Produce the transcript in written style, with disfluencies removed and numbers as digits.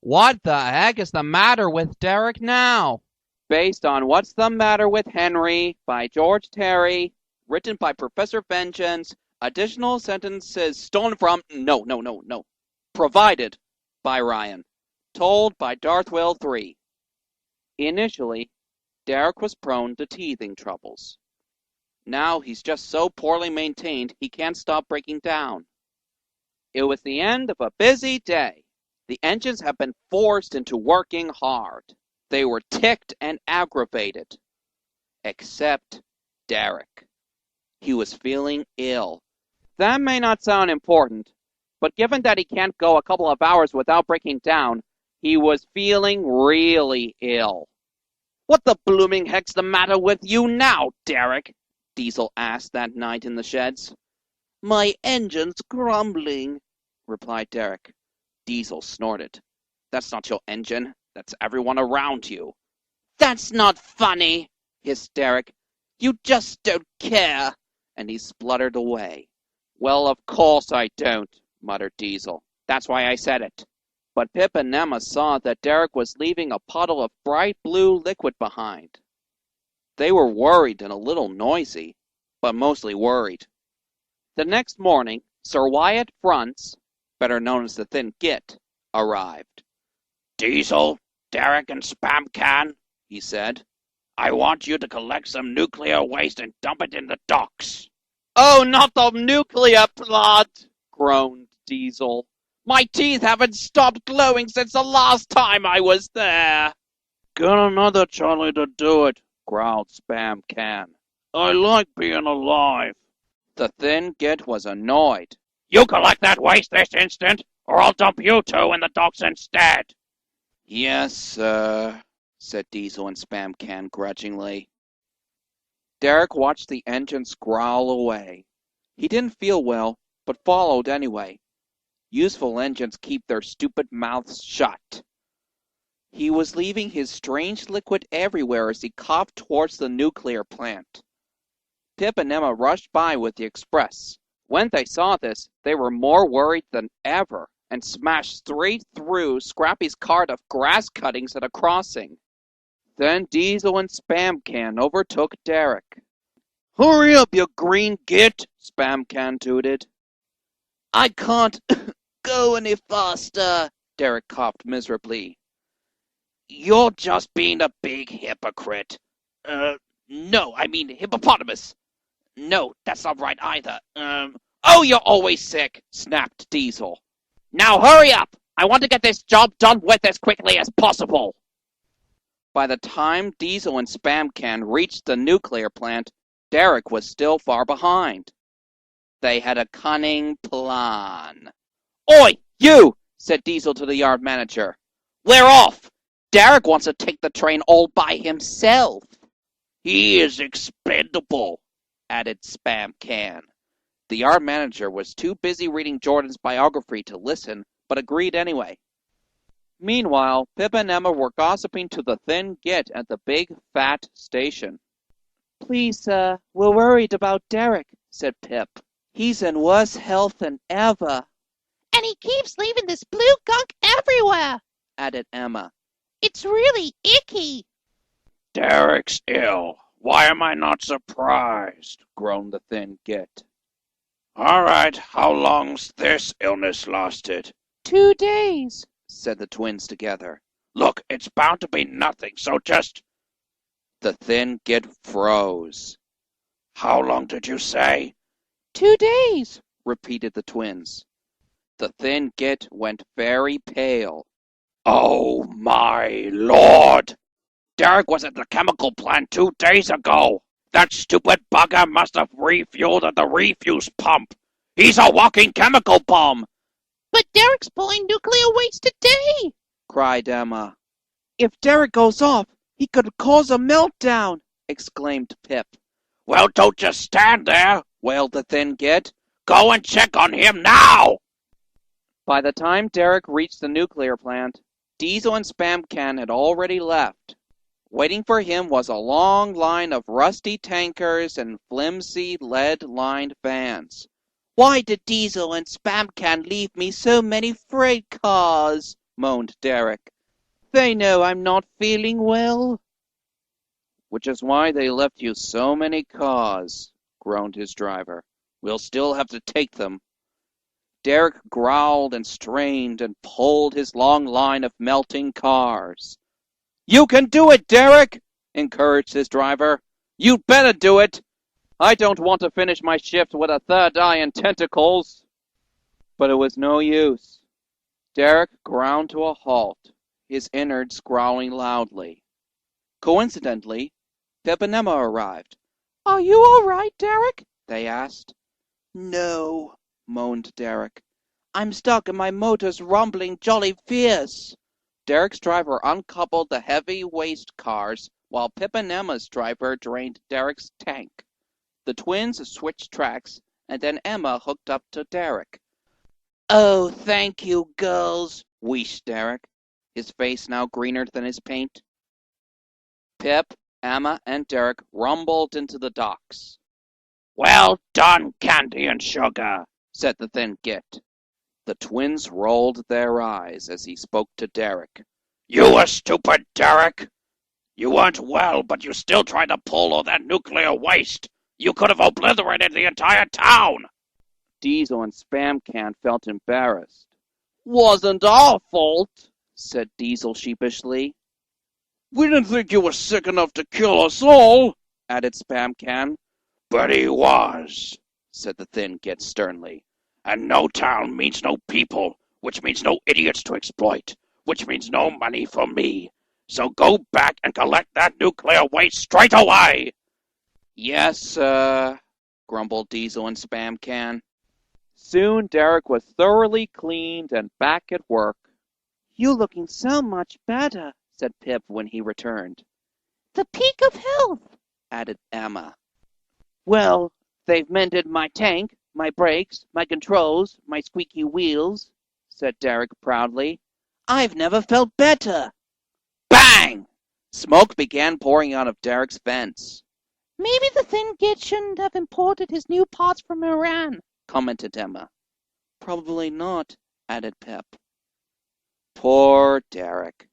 What the heck is the matter with Derek now? Based on What's the Matter with Henry by George Tarry, written by Professor Vengeance, additional sentences stolen from, no, provided by Ryan, told by Darthwill 3. Initially, Derek was prone to teething troubles. Now he's just so poorly maintained he can't stop breaking down. It was the end of a busy day. The engines have been forced into working hard. They were ticked and aggravated. Except Derek. He was feeling ill. That may not sound important, but given that he can't go a couple of hours without breaking down, he was feeling really ill. What the blooming heck's the matter with you now, Derek? Diesel asked that night in the sheds. My engine's grumbling, replied Derek. Diesel snorted. That's not your engine. That's everyone around you. That's not funny, hissed Derek. You just don't care. And he spluttered away. Well, of course I don't, muttered Diesel. That's why I said it. But Pip and Emma saw that Derek was leaving a puddle of bright blue liquid behind. They were worried and a little noisy, but mostly worried. The next morning, Sir Wyatt Fronts, better known as the Thin Git, arrived. Diesel, Derek, and Spamcan, he said. I want you to collect some nuclear waste and dump it in the docks. Oh, not the nuclear plant, groaned Diesel. My teeth haven't stopped glowing since the last time I was there. Get another Charlie to do it, growled Spamcan. I like being alive. The Thin Git was annoyed. You collect that waste this instant, or I'll dump you two in the docks instead. Yes, sir, said Diesel and Spamcan grudgingly. Derek watched the engines growl away. He didn't feel well, but followed anyway. Useful engines keep their stupid mouths shut. He was leaving his strange liquid everywhere as he coughed towards the nuclear plant. Pip and Emma rushed by with the express. When they saw this, they were more worried than ever and smashed straight through Scrappy's cart of grass cuttings at a crossing. Then Diesel and Spamcan overtook Derek. Hurry up, you green git, Spamcan tooted. I can't go any faster, Derek coughed miserably. You're just being a big hypocrite. No, I mean hippopotamus. No, that's not right either. Oh, you're always sick, snapped Diesel. Now hurry up! I want to get this job done with as quickly as possible. By the time Diesel and Spamcan reached the nuclear plant, Derek was still far behind. They had a cunning plan. Oi, you! Said Diesel to the yard manager. We're off! Derek wants to take the train all by himself. He is expendable, added Spamcan. The yard manager was too busy reading Jordan's biography to listen, but agreed anyway. Meanwhile, Pip and Emma were gossiping to the Thin Git at the big, fat station. Please, sir, we're worried about Derek, said Pip. He's in worse health than ever. And he keeps leaving this blue gunk everywhere, added Emma. It's really icky. Derek's ill. Why am I not surprised? Groaned the Thin Git. All right, how long's this illness lasted? 2 days, said the twins together. Look, it's bound to be nothing, so just... The Thin Git froze. How long did you say? 2 days, repeated the twins. The Thin Git went very pale. Oh, my Lord! Derek was at the chemical plant 2 days ago. That stupid bugger must have refueled at the refuse pump. He's a walking chemical bomb. But Derek's pulling nuclear waste today, cried Emma. If Derek goes off, he could cause a meltdown, exclaimed Pip. Well, don't just stand there, wailed the Thin Git. Go and check on him now! By the time Derek reached the nuclear plant, Diesel and Spamcan had already left. Waiting for him was a long line of rusty tankers and flimsy lead-lined vans. Why did Diesel and Spamcan leave me so many freight cars? moaned Derek. They know I'm not feeling well. Which is why they left you so many cars, groaned his driver. We'll still have to take them. Derek growled and strained and pulled his long line of melting cars. You can do it, Derek, encouraged his driver. You'd better do it. I don't want to finish my shift with a third eye and tentacles. But it was no use. Derek ground to a halt, his innards growling loudly. Coincidentally, Pip and Emma arrived. Are you all right, Derek? They asked. No, moaned Derek. I'm stuck and my motor's rumbling jolly fierce. Derek's driver uncoupled the heavy waste cars while Pip and Emma's driver drained Derek's tank. The twins switched tracks and then Emma hooked up to Derek. Oh, thank you, girls, wheezed Derek, his face now greener than his paint. Pip, Emma, and Derek rumbled into the docks. Well done, Candy and Sugar, said the thin git. The twins rolled their eyes as he spoke to Derek. You were stupid, Derek. You weren't well, but you still tried to pull all that nuclear waste. You could have obliterated the entire town. Diesel and Spamcan felt embarrassed. Wasn't our fault, said Diesel sheepishly. We didn't think you were sick enough to kill us all, added Spamcan. But he was, said the thin git sternly. And no town means no people, which means no idiots to exploit, which means no money for me. So go back and collect that nuclear waste straight away. Yes, sir, grumbled Diesel and Spamcan. Soon Derek was thoroughly cleaned and back at work. You looking so much better, said Pip when he returned. The peak of health, added Emma. Well, they've mended my tank, my brakes, my controls, my squeaky wheels, said Derek proudly. I've never felt better. Bang! Smoke began pouring out of Derek's vents. Maybe the thin git shouldn't have imported his new parts from Iran, commented Emma. Probably not, added Pip. Poor Derek.